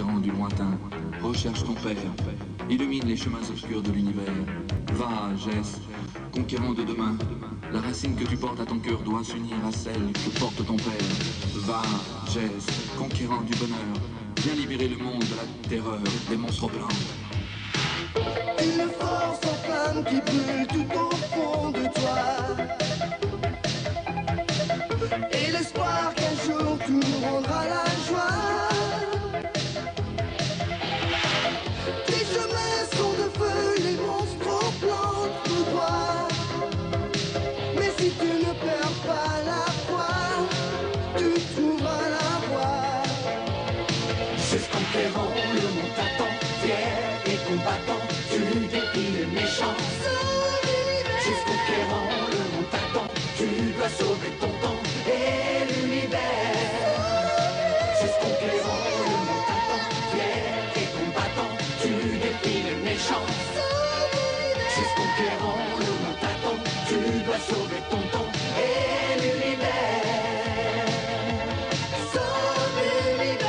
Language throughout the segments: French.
conquérant du lointain. Recherche ton père, illumine les chemins obscurs de l'univers. Va, Jess, conquérant de demain. La racine que tu portes à ton cœur doit s'unir à celle que porte ton père. Va, Jess, conquérant du bonheur. Viens libérer le monde de la terreur des monstres blancs. Une force en flamme qui brûle tout au fond de toi. Et l'espoir qu'un jour tout rendra la joie. Tes chemins sont de feu, les monstres plantent tout droit. Mais si tu ne perds pas la foi, tu trouveras la voie. C'est ce conquérant, le monde t'attend, fier et combattant, tu défies les méchants. C'est ce conquérant, le monde t'attend, tu dois sauver ton temps et l'univers. C'est ce conquérant, le monde t'attend, fier et combattant, tu défies les méchants. C'est ce conquérant, le monde t'attend, tu dois sauver ton temps et l'univers. Sauve l'univers.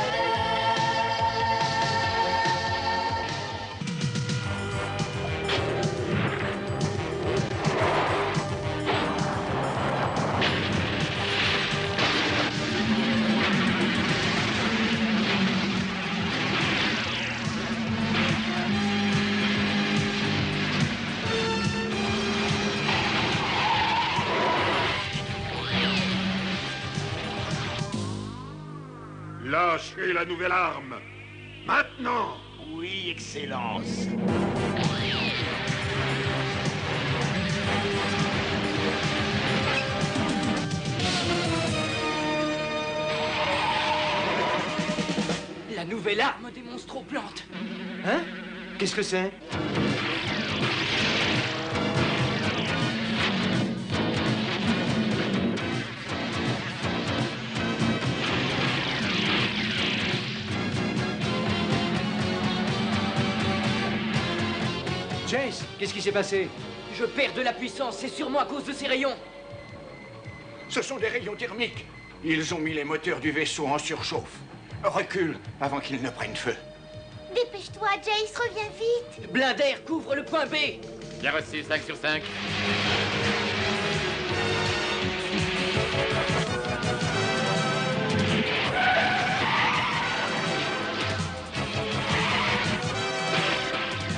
Lâchez la nouvelle arme. Maintenant. Oui, Excellence. La nouvelle arme des monstroplantes. Hein? Qu'est-ce que c'est? Jace, qu'est-ce qui s'est passé? Je perds de la puissance, c'est sûrement à cause de ces rayons. Ce sont des rayons thermiques. Ils ont mis les moteurs du vaisseau en surchauffe. Recule avant qu'ils ne prennent feu. Dépêche-toi, Jace, reviens vite. Blinder couvre le point B. Bien reçu, 5 sur 5.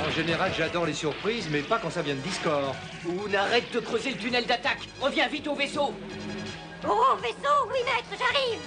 En général, j'adore les surprises, mais pas quand ça vient de Discord. On arrête de creuser le tunnel d'attaque. Reviens vite au vaisseau. Oh, vaisseau, oui, maître, j'arrive.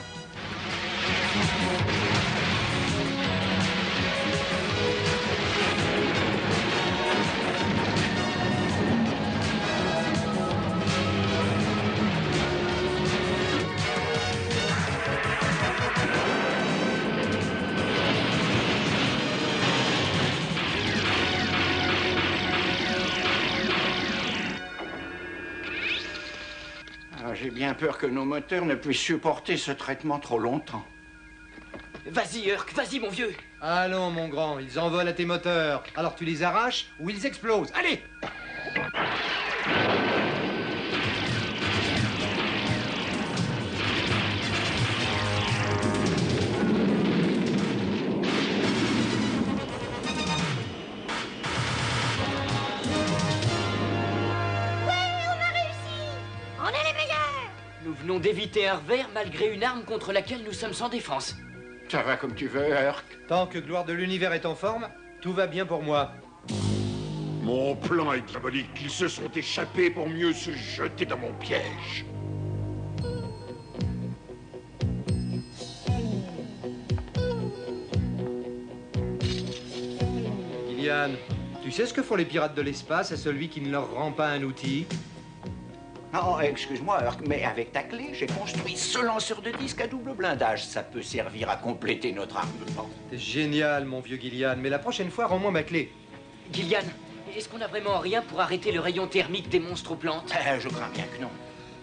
J'ai bien peur que nos moteurs ne puissent supporter ce traitement trop longtemps. Vas-y, Urk, vas-y, mon vieux. Allons, mon grand, ils envolent à tes moteurs. Alors tu les arraches ou ils explosent. Allez! Nous venons d'éviter un revers malgré une arme contre laquelle nous sommes sans défense. Ça va comme tu veux, Urk. Tant que Gloire de l'Univers est en forme, tout va bien pour moi. Mon plan est diabolique. Ils se sont échappés pour mieux se jeter dans mon piège. Gillian, tu sais ce que font les pirates de l'espace à celui qui ne leur rend pas un outil? Oh, excuse-moi, Urk, mais avec ta clé, j'ai construit ce lanceur de disques à double blindage. Ça peut servir à compléter notre armement. C'est génial, mon vieux Gillian, mais la prochaine fois, rends-moi ma clé. Gillian, est-ce qu'on a vraiment rien pour arrêter le rayon thermique des monstroplantes? Je crains bien que non.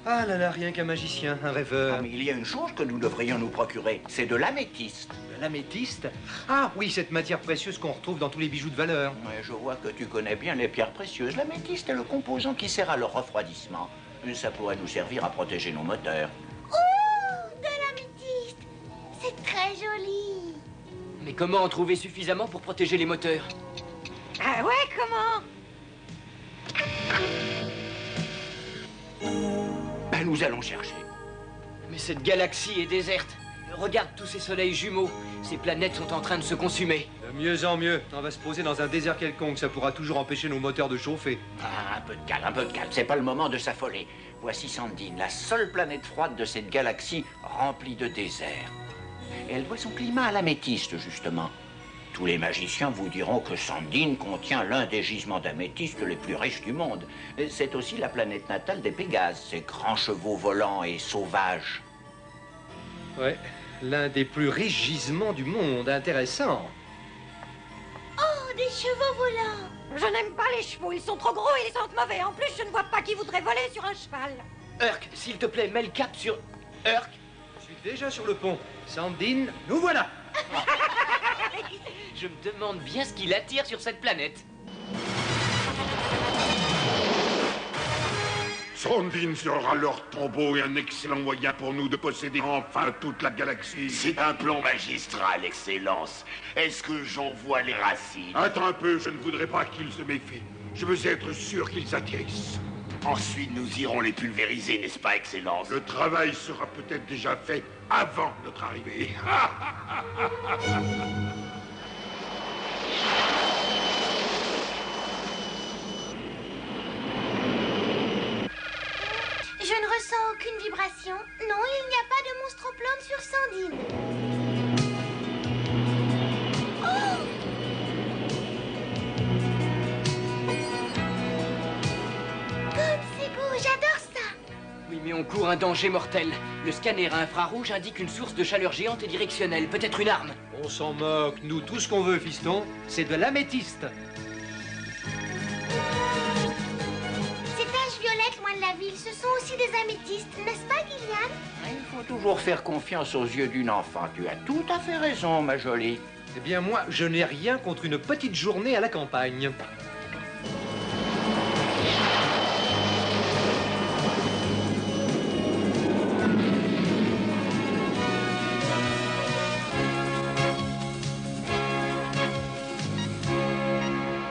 Ah là là, rien qu'un magicien, un rêveur. Ah, mais il y a une chose que nous devrions nous procurer, c'est de l'améthyste. De l'améthyste? Ah oui, cette matière précieuse qu'on retrouve dans tous les bijoux de valeur. Ouais, je vois que tu connais bien les pierres précieuses. L'améthyste est le composant qui sert à leur refroidissement. Ça pourrait nous servir à protéger nos moteurs. Oh, de l'améthyste. C'est très joli. Mais comment en trouver suffisamment pour protéger les moteurs? Ah ouais, comment? Ben, nous allons chercher. Mais cette galaxie est déserte. Regarde tous ces soleils jumeaux. Ces planètes sont en train de se consumer. De mieux en mieux. On va se poser dans un désert quelconque. Ça pourra toujours empêcher nos moteurs de chauffer. Ah, un peu de calme, un peu de calme. C'est pas le moment de s'affoler. Voici Sandine, la seule planète froide de cette galaxie remplie de désert. Et elle doit son climat à l'améthyste, justement. Tous les magiciens vous diront que Sandine contient l'un des gisements d'améthyste les plus riches du monde. C'est aussi la planète natale des Pégases, ces grands chevaux volants et sauvages. Ouais, l'un des plus riches gisements du monde. Intéressant. Oh, des chevaux volants! Je n'aime pas les chevaux, ils sont trop gros et ils sentent mauvais. En plus, je ne vois pas qui voudrait voler sur un cheval. Urk, s'il te plaît, mets le cap sur... Urk. Je suis déjà sur le pont. Sandine, nous voilà. Je me demande bien ce qui l'attire sur cette planète. Sandine sera leur tombeau et un excellent moyen pour nous de posséder enfin toute la galaxie. C'est un plan magistral, Excellence. Est-ce que j'en vois les racines? Attends un peu, je ne voudrais pas qu'ils se méfient. Je veux être sûr qu'ils atterrissent. Ensuite, nous irons les pulvériser, n'est-ce pas, Excellence? Le travail sera peut-être déjà fait avant notre arrivée. Je ne ressens aucune vibration. Non, il n'y a pas de monstroplante sur Sandine. Oh! Comme c'est beau, j'adore ça. Oui, mais on court un danger mortel. Le scanner à infrarouge indique une source de chaleur géante et directionnelle. Peut-être une arme. On s'en moque. Nous, tout ce qu'on veut, fiston, c'est de l'améthyste. Ces taches violettes loin de la ville, ce sont aussi des améthystes, n'est-ce pas, Gillian? Il faut toujours faire confiance aux yeux d'une enfant. Tu as tout à fait raison, ma jolie. Eh bien, moi, je n'ai rien contre une petite journée à la campagne.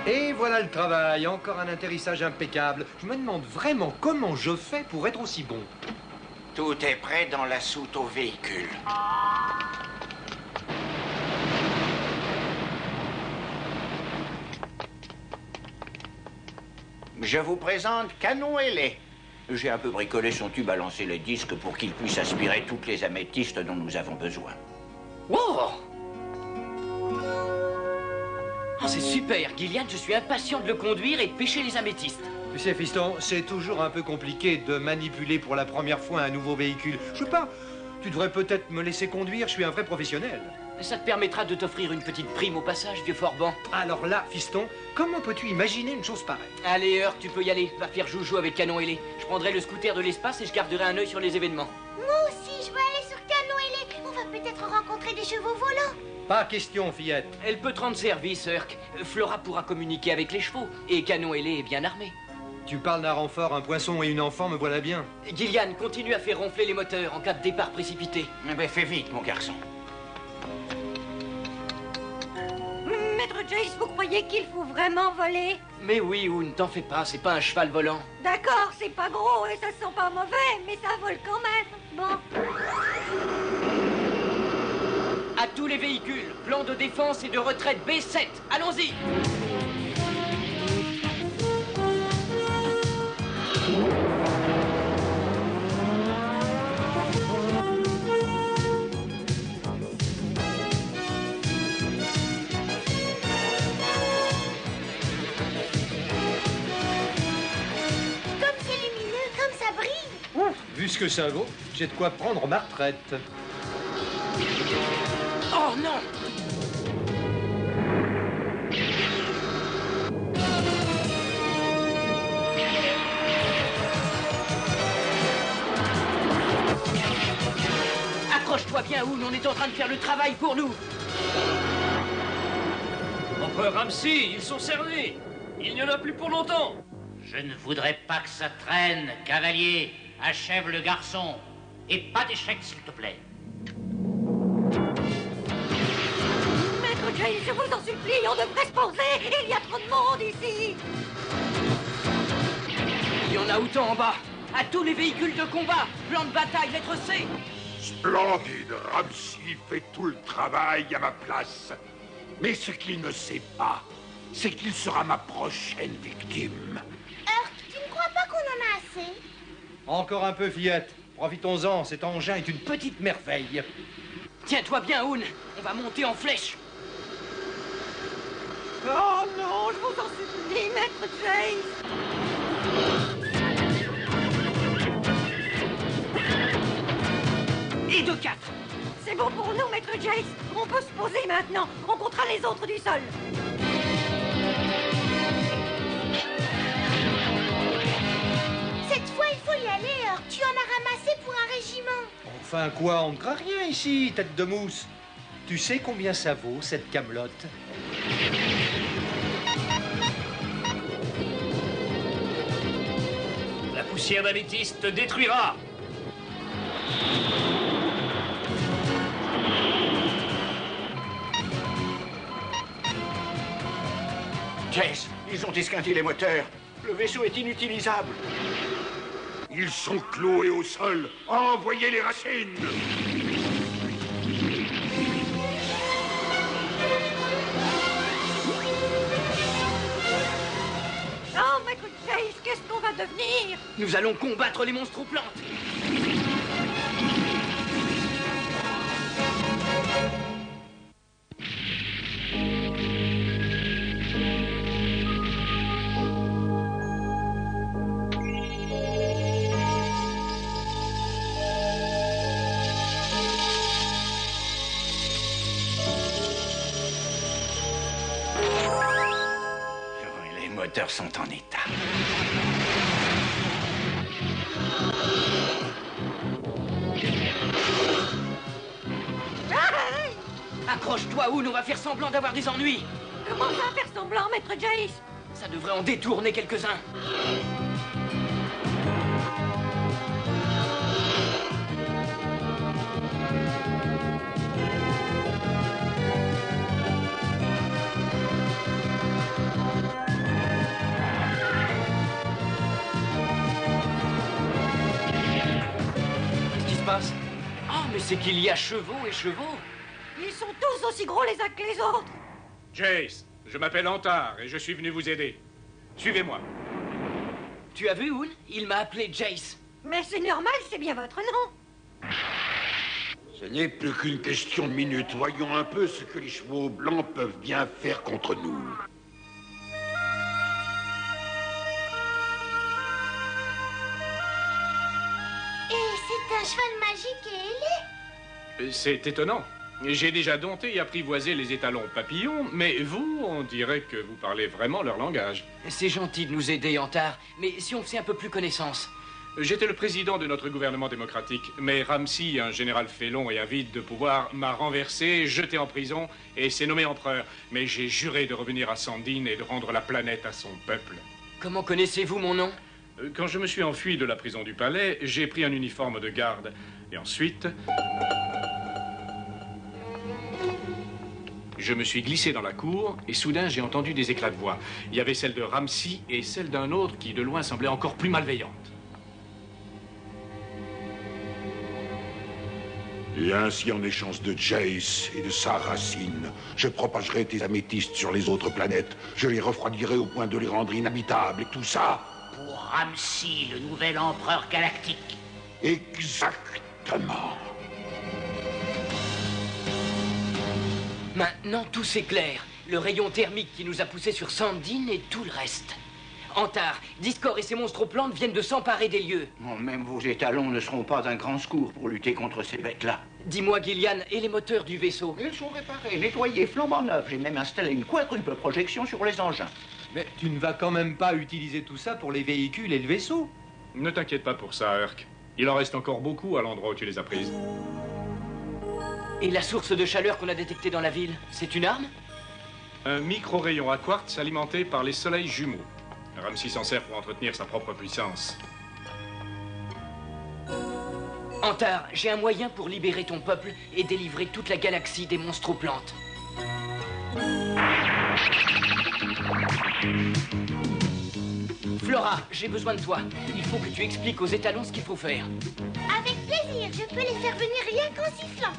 Et voilà le travail, encore un atterrissage impeccable. Je me demande vraiment comment je fais pour être aussi bon. Tout est prêt dans la soute au véhicule. Je vous présente Canon Ailey. J'ai un peu bricolé son tube à lancer les disques pour qu'il puisse aspirer toutes les améthystes dont nous avons besoin. Wow! Oh, c'est super, Gillian, je suis impatient de le conduire et de pêcher les améthystes. Tu sais, fiston, c'est toujours un peu compliqué de manipuler pour la première fois un nouveau véhicule. Je sais pas, tu devrais peut-être me laisser conduire, je suis un vrai professionnel. Ça te permettra de t'offrir une petite prime au passage, vieux Forban. Alors là, fiston, comment peux-tu imaginer une chose pareille? Allez, Urk, tu peux y aller. Va faire joujou avec Canon Ailey. Je prendrai le scooter de l'espace et je garderai un œil sur les événements. Moi aussi, je veux aller sur Canon Ailey. On va peut-être rencontrer des chevaux volants. Pas question, fillette. Elle peut te rendre service, Urk. Flora pourra communiquer avec les chevaux. Et Canon Ailey est bien armé. Tu parles d'un renfort, un poisson et une enfant, me voilà bien. Gillian, continue à faire ronfler les moteurs en cas de départ précipité. Eh ben, fais vite, mon garçon. Maître Jace, vous croyez qu'il faut vraiment voler? Mais oui, ou ne t'en fais pas, c'est pas un cheval volant. D'accord, c'est pas gros et ça sent pas mauvais, mais ça vole quand même. Bon. À tous les véhicules, plan de défense et de retraite B7. Allons-y! Comme c'est lumineux, comme ça brille. Vu ce que ça vaut, j'ai de quoi prendre ma retraite. Oh non! Accroche-toi bien, Oun, on est en train de faire le travail pour nous. Empereur Ramsey, ils sont cernés. Il n'y en a plus pour longtemps. Je ne voudrais pas que ça traîne, cavalier. Achève le garçon. Et pas d'échec, s'il te plaît. Maître je vous en supplie, on devrait se poser. Il y a trop de monde ici. Il y en a autant en bas. À tous les véhicules de combat. Plan de bataille, lettre C. Splendide, Ramsey fait tout le travail à ma place. Mais ce qu'il ne sait pas, c'est qu'il sera ma prochaine victime. Hurt, tu ne crois pas qu'on en a assez? Encore un peu, fillette. Profitons-en, cet engin est une petite merveille. Tiens-toi bien, Hoon. On va monter en flèche. Oh non, je vous en supplie, maître Jace. Et de 4. C'est bon pour nous, maître Jace. On peut se poser maintenant. On comptera les autres du sol. Cette fois, il faut y aller, Hurt. Tu en as ramassé pour un régiment. Enfin quoi, on ne craint rien ici, tête de mousse. Tu sais combien ça vaut, cette camelote? La poussière d'améthyste te détruira. Jace, ils ont esquinté les moteurs. Le vaisseau est inutilisable. Ils sont cloués au sol. Envoyez les racines. Oh, maître Jace, qu'est-ce qu'on va devenir? Nous allons combattre les monstres aux plantes. Les moteurs sont en état. Accroche-toi, Hoon, on va faire semblant d'avoir des ennuis. Comment ça, faire semblant, maître Jace? Ça devrait en détourner quelques-uns. Qu'est-ce qui se passe? Ah, mais c'est qu'il y a chevaux et chevaux. Ils sont tous aussi gros les uns que les autres. Jace, je m'appelle Antar et je suis venu vous aider. Suivez-moi. Tu as vu, Hoon? Il m'a appelé Jace. Mais c'est normal, c'est bien votre nom. Ce n'est plus qu'une question de minutes. Voyons un peu ce que les chevaux blancs peuvent bien faire contre nous. Et c'est un cheval magique et ailé. C'est étonnant. J'ai déjà dompté et apprivoisé les étalons papillons, mais vous, on dirait que vous parlez vraiment leur langage. C'est gentil de nous aider, Antar, mais si on faisait un peu plus connaissance. J'étais le président de notre gouvernement démocratique, mais Ramsey, un général félon et avide de pouvoir, m'a renversé, jeté en prison et s'est nommé empereur. Mais j'ai juré de revenir à Sandine et de rendre la planète à son peuple. Comment connaissez-vous mon nom? Quand je me suis enfui de la prison du palais, j'ai pris un uniforme de garde. Et ensuite, je me suis glissé dans la cour et soudain j'ai entendu des éclats de voix. Il y avait celle de Ramsey et celle d'un autre qui de loin semblait encore plus malveillante. Et ainsi, en échange de Jace et de sa racine, je propagerai tes améthystes sur les autres planètes. Je les refroidirai au point de les rendre inhabitables et tout ça. Pour Ramsey, le nouvel empereur galactique. Exactement. Maintenant, tout s'éclaire. Le rayon thermique qui nous a poussés sur Sandine et tout le reste. Antar, Discord et ses monstres aux plantes viennent de s'emparer des lieux. Bon, même vos étalons ne seront pas d'un grand secours pour lutter contre ces bêtes-là. Dis-moi, Gillian, et les moteurs du vaisseau? Ils sont réparés, nettoyés, flambant neufs. J'ai même installé une quadruple projection sur les engins. Mais tu ne vas quand même pas utiliser tout ça pour les véhicules et le vaisseau? Ne t'inquiète pas pour ça, Hurk. Il en reste encore beaucoup à l'endroit où tu les as prises. Et la source de chaleur qu'on a détectée dans la ville, c'est une arme? Un micro-rayon à quartz alimenté par les soleils jumeaux. Ramsey s'en sert pour entretenir sa propre puissance. Antar, j'ai un moyen pour libérer ton peuple et délivrer toute la galaxie des monstres aux plantes. Flora, j'ai besoin de toi. Il faut que tu expliques aux étalons ce qu'il faut faire. Avec plaisir, je peux les faire venir rien qu'en sifflant.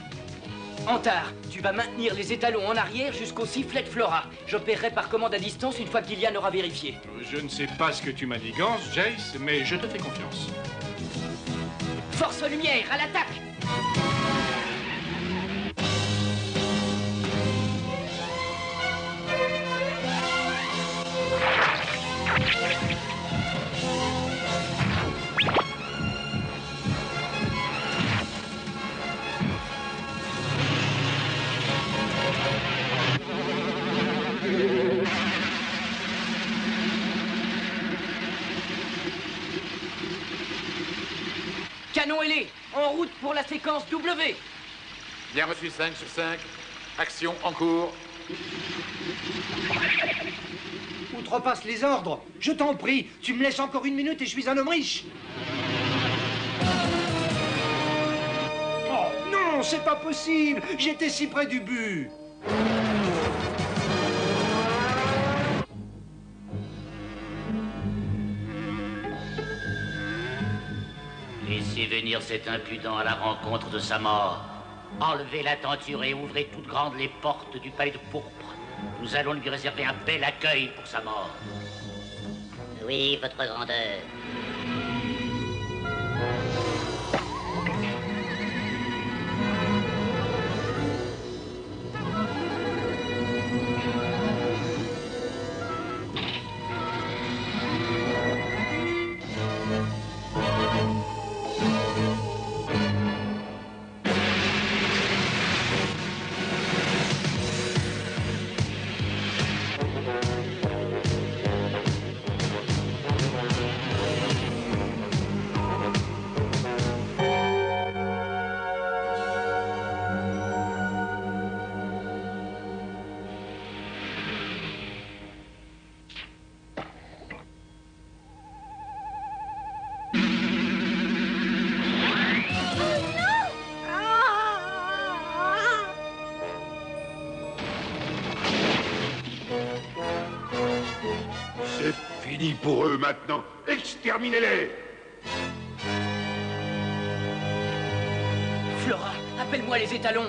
Antar, tu vas maintenir les étalons en arrière jusqu'au sifflet de Flora. J'opérerai par commande à distance une fois qu'Ilian aura vérifié. Je ne sais pas ce que tu manigances, Jace, mais je te fais confiance. Force lumière, à l'attaque! Canon ailé, en route pour la séquence W. Bien reçu, 5 sur 5. Action en cours. Outrepasse les ordres. Je t'en prie, tu me laisses encore 1 minute et je suis un homme riche. Oh non, c'est pas possible. J'étais si près du but. Laissez venir cet impudent à la rencontre de sa mort. Enlevez la tenture et ouvrez toutes grandes les portes du palais de pourpre. Nous allons lui réserver un bel accueil pour sa mort. Oui, votre grandeur. C'est fini pour eux maintenant. Exterminez-les! Flora, appelle-moi les étalons.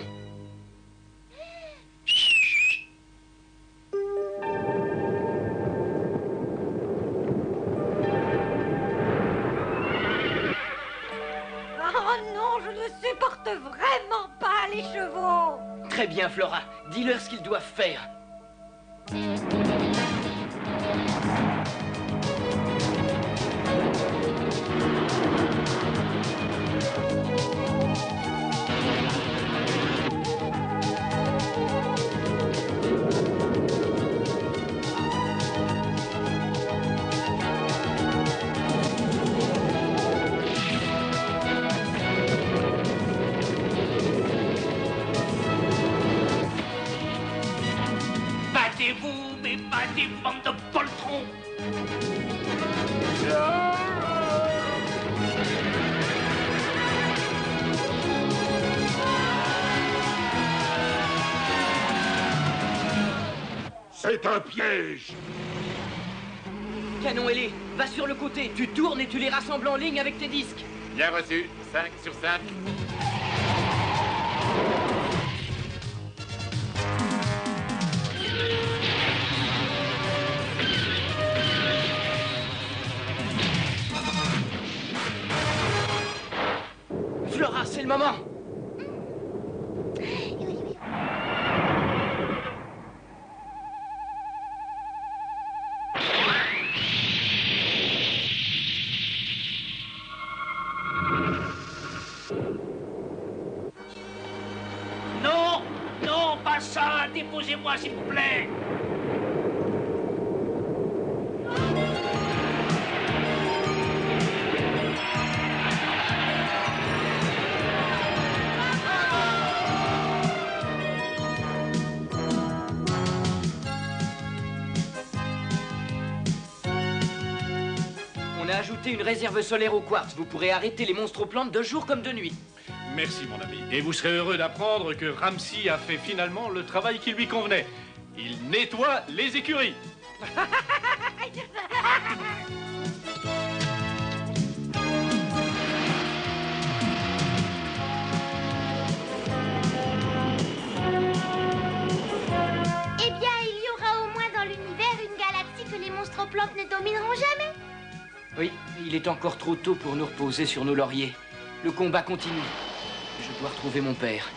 Oh non, je ne supporte vraiment pas les chevaux. Très bien, Flora. Dis-leur ce qu'ils doivent faire. Battez-vous, mais battez, bande de poltrons! C'est un piège! Canon ailé, va sur le côté. Tu tournes et tu les rassembles en ligne avec tes disques. Bien reçu, 5 sur 5. Flora, c'est le moment. Non! Non, pas ça! Déposez-moi, s'il vous plaît! On a ajouté une réserve solaire au quartz. Vous pourrez arrêter les monstres aux plantes de jour comme de nuit. Merci, mon ami. Et vous serez heureux d'apprendre que Ramsey a fait finalement le travail qui lui convenait. Il nettoie les écuries. Eh bien, il y aura au moins dans l'univers une galaxie que les monstres-plantes ne domineront jamais. Oui, il est encore trop tôt pour nous reposer sur nos lauriers. Le combat continue. Je dois retrouver mon père.